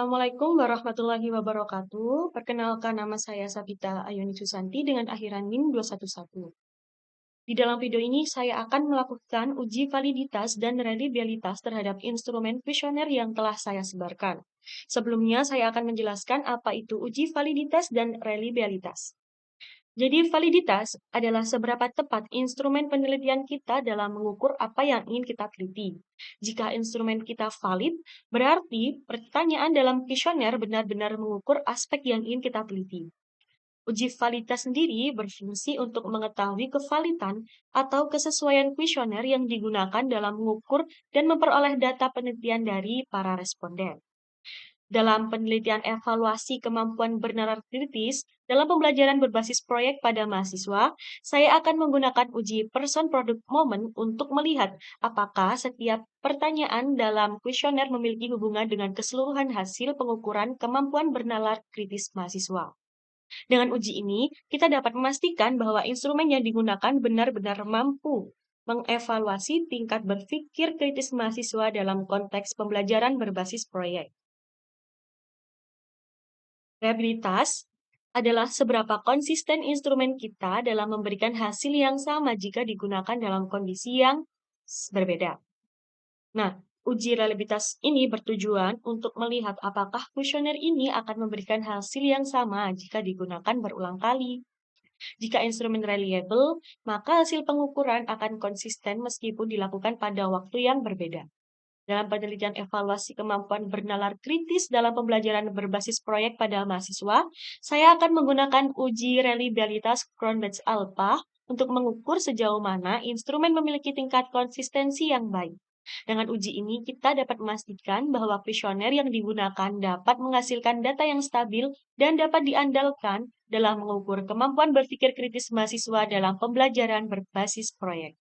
Assalamualaikum warahmatullahi wabarakatuh. Perkenalkan, nama saya Sabita Ayuni Susanti dengan akhiran NIM 211. Di dalam video ini saya akan melakukan uji validitas dan reliabilitas terhadap instrumen kuesioner yang telah saya sebarkan. Sebelumnya saya akan menjelaskan apa itu uji validitas dan reliabilitas. Jadi validitas adalah seberapa tepat instrumen penelitian kita dalam mengukur apa yang ingin kita teliti. Jika instrumen kita valid, berarti pertanyaan dalam kuesioner benar-benar mengukur aspek yang ingin kita teliti. Uji validitas sendiri berfungsi untuk mengetahui kevalidan atau kesesuaian kuesioner yang digunakan dalam mengukur dan memperoleh data penelitian dari para responden. Dalam penelitian evaluasi kemampuan bernalar kritis dalam pembelajaran berbasis proyek pada mahasiswa, saya akan menggunakan uji person product moment untuk melihat apakah setiap pertanyaan dalam kuesioner memiliki hubungan dengan keseluruhan hasil pengukuran kemampuan bernalar kritis mahasiswa. Dengan uji ini, kita dapat memastikan bahwa instrumen yang digunakan benar-benar mampu mengevaluasi tingkat berpikir kritis mahasiswa dalam konteks pembelajaran berbasis proyek. Reliabilitas adalah seberapa konsisten instrumen kita dalam memberikan hasil yang sama jika digunakan dalam kondisi yang berbeda. Nah, uji reliabilitas ini bertujuan untuk melihat apakah kuesioner ini akan memberikan hasil yang sama jika digunakan berulang kali. Jika instrumen reliable, maka hasil pengukuran akan konsisten meskipun dilakukan pada waktu yang berbeda. Dalam penelitian evaluasi kemampuan bernalar kritis dalam pembelajaran berbasis proyek pada mahasiswa, saya akan menggunakan uji reliabilitas Cronbach's-Alpha untuk mengukur sejauh mana instrumen memiliki tingkat konsistensi yang baik. Dengan uji ini, kita dapat memastikan bahwa kuesioner yang digunakan dapat menghasilkan data yang stabil dan dapat diandalkan dalam mengukur kemampuan berpikir kritis mahasiswa dalam pembelajaran berbasis proyek.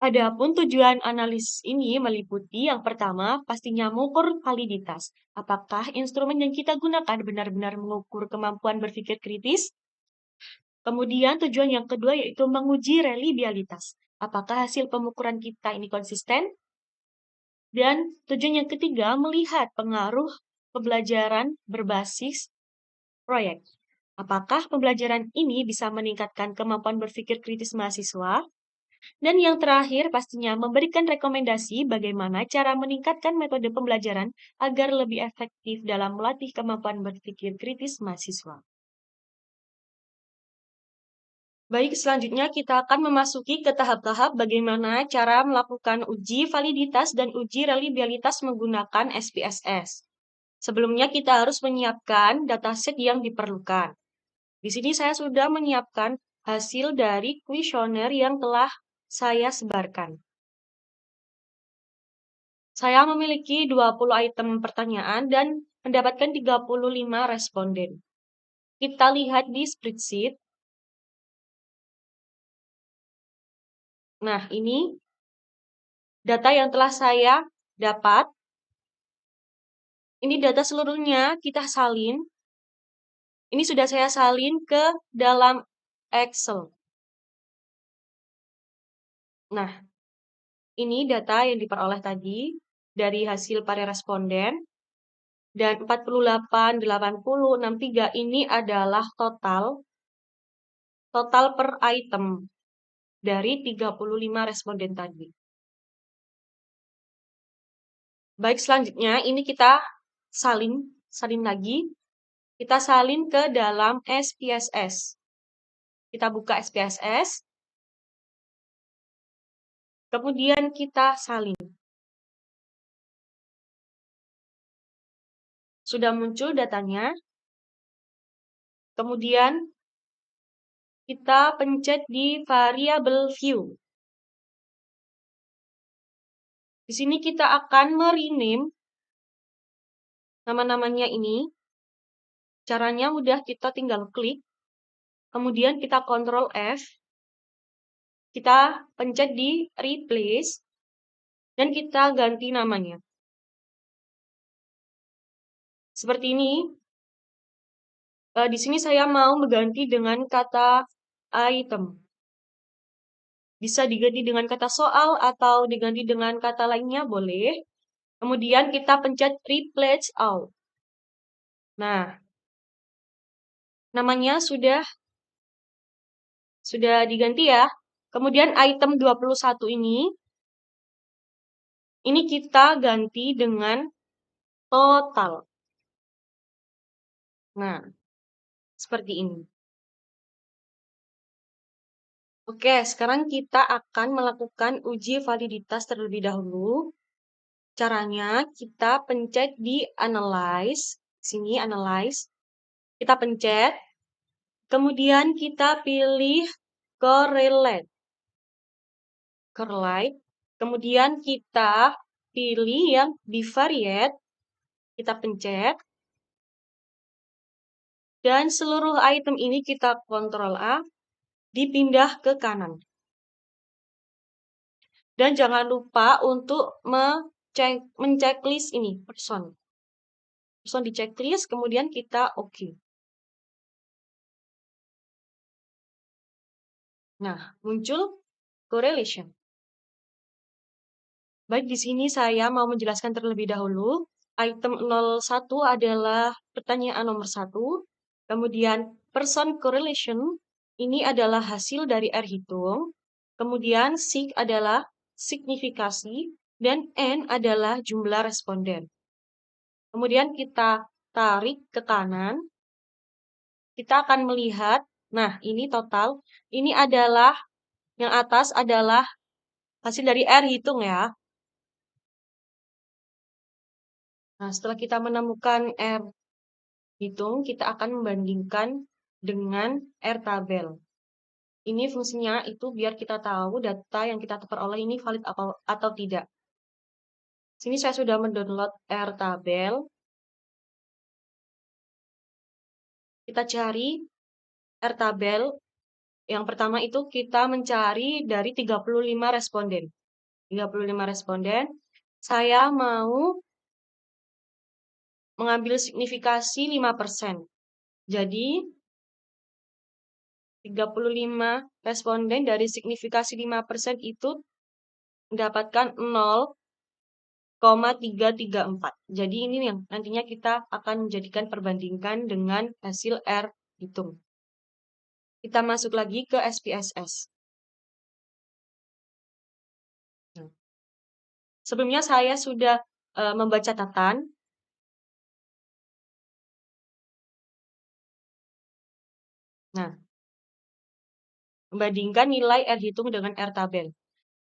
Adapun tujuan analisis ini meliputi yang pertama, pastinya mengukur validitas. Apakah instrumen yang kita gunakan benar-benar mengukur kemampuan berpikir kritis? Kemudian tujuan yang kedua yaitu menguji reliabilitas. Apakah hasil pengukuran kita ini konsisten? Dan tujuan yang ketiga, melihat pengaruh pembelajaran berbasis proyek. Apakah pembelajaran ini bisa meningkatkan kemampuan berpikir kritis mahasiswa? Dan yang terakhir, pastinya memberikan rekomendasi bagaimana cara meningkatkan metode pembelajaran agar lebih efektif dalam melatih kemampuan berpikir kritis mahasiswa. Baik, selanjutnya kita akan memasuki ke tahap-tahap bagaimana cara melakukan uji validitas dan uji reliabilitas menggunakan SPSS. Sebelumnya kita harus menyiapkan dataset yang diperlukan. Di sini saya sudah menyiapkan hasil dari kuesioner yang telah saya sebarkan. Saya memiliki 20 item pertanyaan dan mendapatkan 35 responden. Kita lihat di spreadsheet. Nah, ini data yang telah saya dapat. Ini data seluruhnya kita salin. Ini sudah saya salin ke dalam Excel. Nah, ini data yang diperoleh tadi dari hasil para responden. Dan 48, 80, 63 ini adalah total per item dari 35 responden tadi. Baik, selanjutnya ini kita salin lagi. Kita salin ke dalam SPSS. Kita buka SPSS. Kemudian kita salin. Sudah muncul datanya. Kemudian kita pencet di variable view. Di sini kita akan merename nama-namanya ini. Caranya mudah, kita tinggal klik. Kemudian kita Ctrl F. Kita pencet di replace. Dan kita ganti namanya. Seperti ini. Di sini saya mau mengganti dengan kata item. Bisa diganti dengan kata soal atau diganti dengan kata lainnya, boleh. Kemudian kita pencet replace all. Nah, namanya sudah diganti ya. Kemudian item 21 ini kita ganti dengan total. Nah, seperti ini. Oke, sekarang kita akan melakukan uji validitas terlebih dahulu. Caranya kita pencet di analyze, sini analyze. Kita pencet, kemudian kita pilih correlate. Kemudian kita pilih yang bivariate, kita pencet. Dan seluruh item ini kita Ctrl A, dipindah ke kanan. Dan jangan lupa untuk menceklis ini, person di checklist, kemudian kita OK. Nah, muncul correlation. Baik, di sini saya mau menjelaskan terlebih dahulu. Item 01 adalah pertanyaan nomor 1. Kemudian person correlation ini adalah hasil dari R hitung. Kemudian sig adalah signifikasi dan N adalah jumlah responden. Kemudian kita tarik ke kanan. Kita akan melihat, nah ini total. Ini adalah, yang atas adalah hasil dari R hitung ya. Nah, setelah kita menemukan R hitung, kita akan membandingkan dengan R tabel. Ini fungsinya itu biar kita tahu data yang kita peroleh ini valid atau tidak. Sini saya sudah mendownload R tabel. Kita cari R tabel. Yang pertama itu kita mencari dari 35 responden. 35 responden. Saya mau mengambil signifikasi 5%. Jadi 35 responden dari signifikasi 5% itu mendapatkan 0,334. Jadi ini yang nantinya kita akan menjadikan perbandingkan dengan hasil R hitung. Kita masuk lagi ke SPSS. Sebelumnya saya sudah membaca catatan. Nah, membandingkan nilai R hitung dengan R tabel.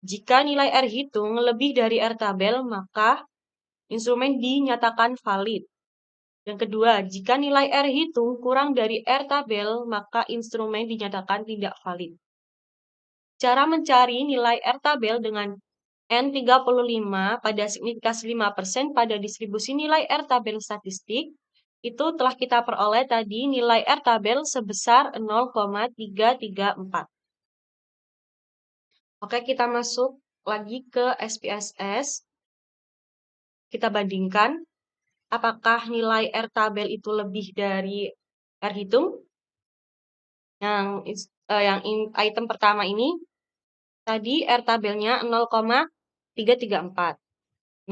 Jika nilai R hitung lebih dari R tabel, maka instrumen dinyatakan valid. Yang kedua, jika nilai R hitung kurang dari R tabel, maka instrumen dinyatakan tidak valid. Cara mencari nilai R tabel dengan N35 pada signifikasi 5% pada distribusi nilai R tabel statistik, itu telah kita peroleh tadi nilai R tabel sebesar 0,334. Oke, kita masuk lagi ke SPSS. Kita bandingkan apakah nilai R tabel itu lebih dari R hitung. Yang item pertama ini tadi R tabelnya 0,334.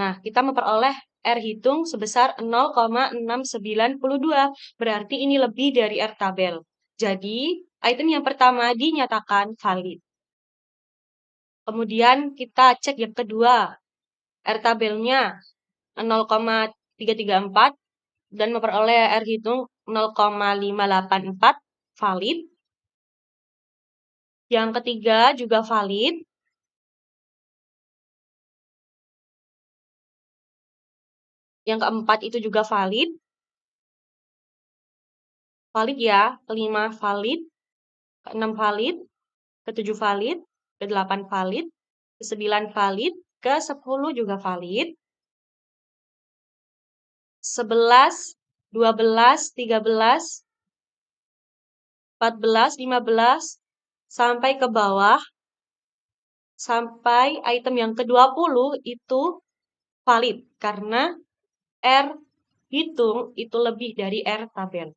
Nah, kita memperoleh R hitung sebesar 0,692. Berarti ini lebih dari R tabel. Jadi, item yang pertama dinyatakan valid. Kemudian kita cek yang kedua. R tabelnya 0,334 dan memperoleh R hitung 0,584 valid. Yang ketiga juga valid. Yang keempat itu juga valid. Valid ya, kelima valid, keenam valid, ketujuh valid, ke-8 valid, ke-9 valid, ke-10 juga valid, 11, 12, 13, 14, 15, sampai ke bawah, sampai item yang ke-20 itu valid, karena R hitung itu lebih dari R tabel.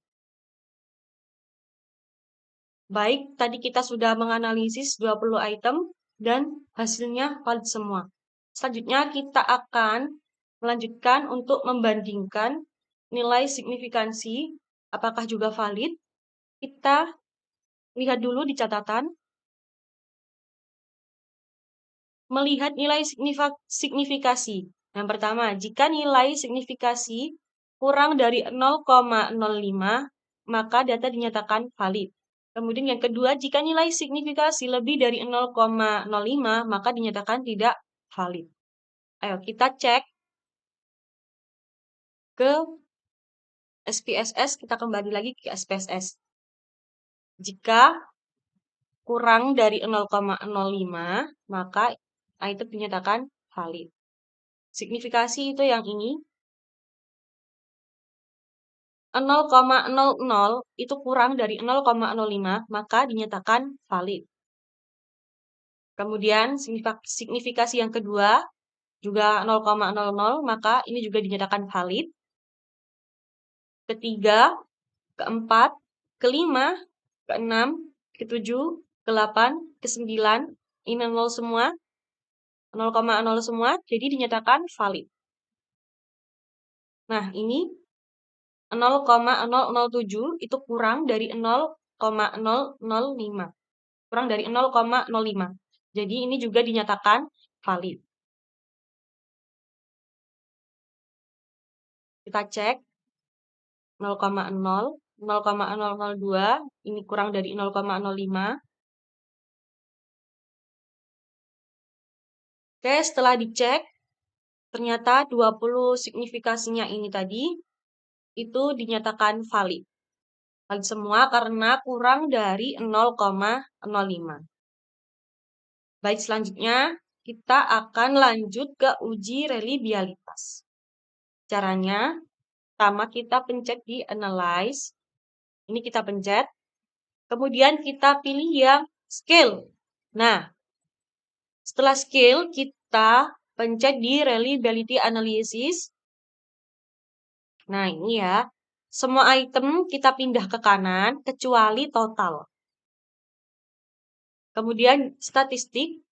Baik, tadi kita sudah menganalisis 20 item dan hasilnya valid semua. Selanjutnya kita akan melanjutkan untuk membandingkan nilai signifikansi apakah juga valid. Kita lihat dulu di catatan. Melihat nilai signifikasi. Yang pertama, jika nilai signifikasi kurang dari 0,05, maka data dinyatakan valid. Kemudian yang kedua, jika nilai signifikasi lebih dari 0,05, maka dinyatakan tidak valid. Ayo kita cek ke SPSS, kita kembali lagi ke SPSS. Jika kurang dari 0,05, maka item dinyatakan valid. Signifikasi itu yang ini. 0,00 itu kurang dari 0,05, maka dinyatakan valid. Kemudian signifikasi yang kedua juga 0,00, maka ini juga dinyatakan valid. Ketiga, keempat, kelima, keenam, ketujuh, ke-8, ke-9, ini 0 semua, 0,0 semua, jadi dinyatakan valid. Nah, ini 0,007 itu kurang dari 0,005. Kurang dari 0,05. Jadi ini juga dinyatakan valid. Kita cek 0,0, 0,002, ini kurang dari 0,05. Oke, setelah dicek, ternyata 20 signifikasinya ini tadi, itu dinyatakan valid. Valid semua karena kurang dari 0,05. Baik, selanjutnya kita akan lanjut ke uji reliabilitas. Caranya, pertama kita pencet di Analyze. Ini kita pencet. Kemudian kita pilih yang Scale. Nah, setelah Scale, kita pencet di Reliability Analysis. Nah, ini ya. Semua item kita pindah ke kanan, kecuali total. Kemudian statistik.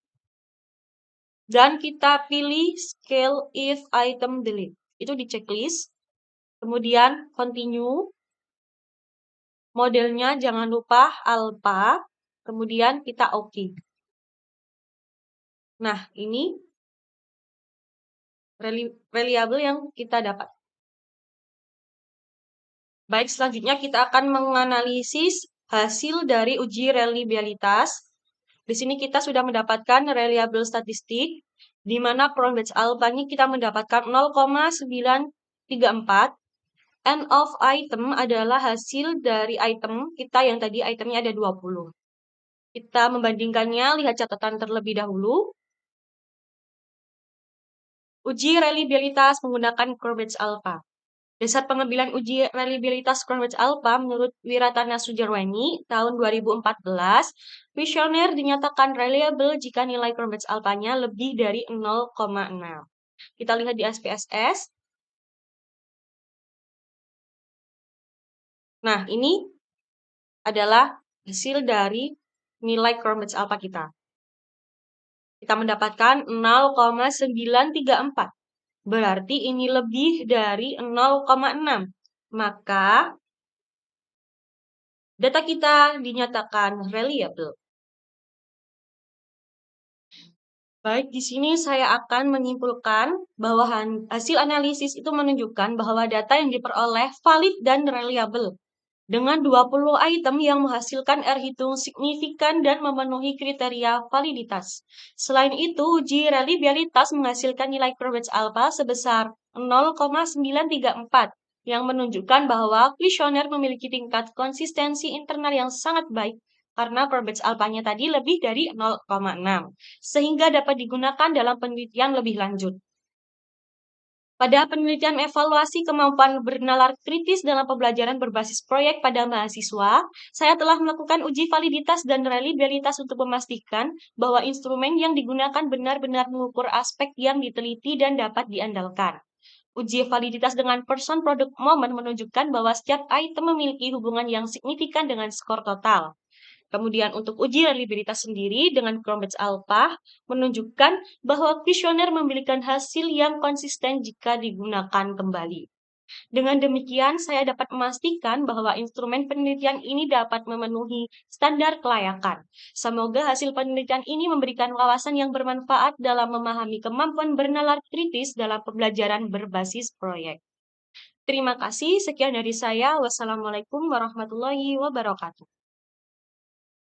Dan kita pilih Scale if item delete. Itu di checklist. Kemudian continue. Modelnya jangan lupa alpha. Kemudian kita OK. Nah, ini reliable yang kita dapat. Baik, selanjutnya kita akan menganalisis hasil dari uji reliabilitas. Di sini kita sudah mendapatkan reliable statistik, di mana Cronbach's alpha-nya kita mendapatkan 0,934. End of item adalah hasil dari item kita yang tadi itemnya ada 20. Kita membandingkannya, lihat catatan terlebih dahulu. Uji reliabilitas menggunakan Cronbach's alpha. Dasar pengambilan uji reliabilitas Cronbach's alpha menurut Wiratana Sujarweni tahun 2014, kuesioner dinyatakan reliable jika nilai Cronbach's alpha-nya lebih dari 0,6. Kita lihat di SPSS. Nah, ini adalah hasil dari nilai Cronbach's alpha kita. Kita mendapatkan 0,934. Berarti ini lebih dari 0,6. Maka data kita dinyatakan reliable. Baik, di sini saya akan menyimpulkan bahwa hasil analisis itu menunjukkan bahwa data yang diperoleh valid dan reliable. Dengan 20 item yang menghasilkan R hitung signifikan dan memenuhi kriteria validitas. Selain itu, uji reliabilitas menghasilkan nilai Cronbach's alpha sebesar 0,934 yang menunjukkan bahwa kuesioner memiliki tingkat konsistensi internal yang sangat baik karena Cronbach's alpha-nya tadi lebih dari 0,6, sehingga dapat digunakan dalam penelitian lebih lanjut. Pada penelitian evaluasi kemampuan bernalar kritis dalam pembelajaran berbasis proyek pada mahasiswa, saya telah melakukan uji validitas dan reliabilitas untuk memastikan bahwa instrumen yang digunakan benar-benar mengukur aspek yang diteliti dan dapat diandalkan. Uji validitas dengan person product moment menunjukkan bahwa setiap item memiliki hubungan yang signifikan dengan skor total. Kemudian untuk uji reliabilitas sendiri dengan Cronbach's Alpha menunjukkan bahwa kuesioner memberikan hasil yang konsisten jika digunakan kembali. Dengan demikian, saya dapat memastikan bahwa instrumen penelitian ini dapat memenuhi standar kelayakan. Semoga hasil penelitian ini memberikan wawasan yang bermanfaat dalam memahami kemampuan bernalar kritis dalam pembelajaran berbasis proyek. Terima kasih, sekian dari saya. Wassalamualaikum warahmatullahi wabarakatuh.